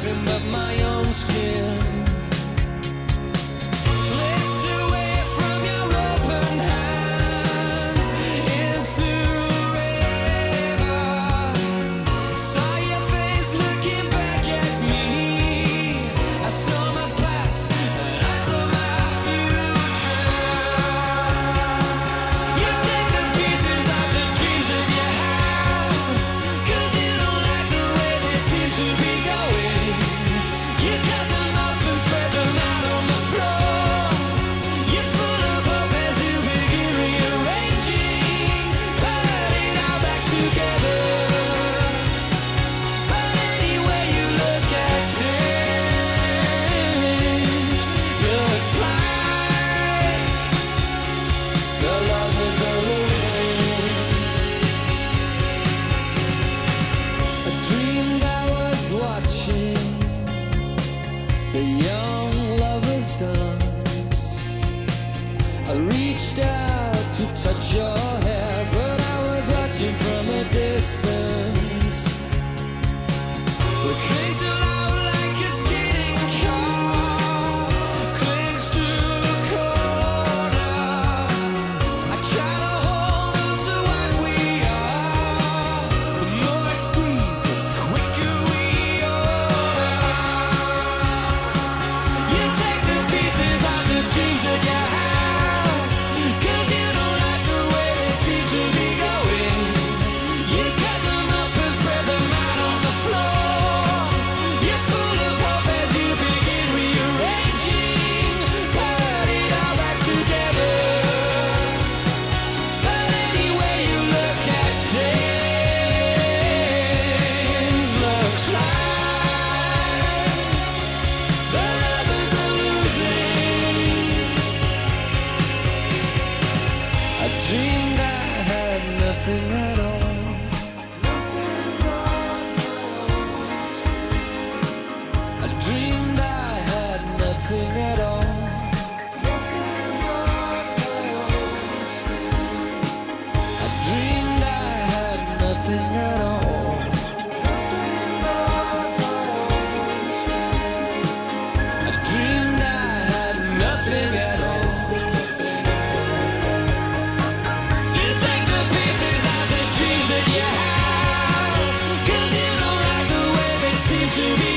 nothing but my own skin. Slipped away from your open hands into a river. Saw your face looking back at me. I saw my past and I saw my future. You take the pieces of the dreams that you have, 'cause you don't like the way they seem to be going. You cut them up and spread them out on the floor. You're full of hope as you begin rearranging, putting it all back together. But any way you look at things, looks like the lovers are losing. I dreamed I was watching the young lovers dance. I reached out to touch your hair, but I was watching from a distance. We cling too loud like a skidding car clings to the corner. I try to hold on to what we are. The more I squeeze, the quicker we order. You take the pieces of the dreams that you have, 'cause you don't like the way they seem to be going. You cut them up and spread them out on the floor. You're full of hope as you begin rearranging, put it all back together. But any way you look at things, looks like the lovers are losing. I dreamed I had nothing at all. I dreamed I had nothing at all. I dreamed I had nothing at all. I dreamed I had nothing at all. You take the pieces of the dreams that you have, 'cause you don't like the way they seem to be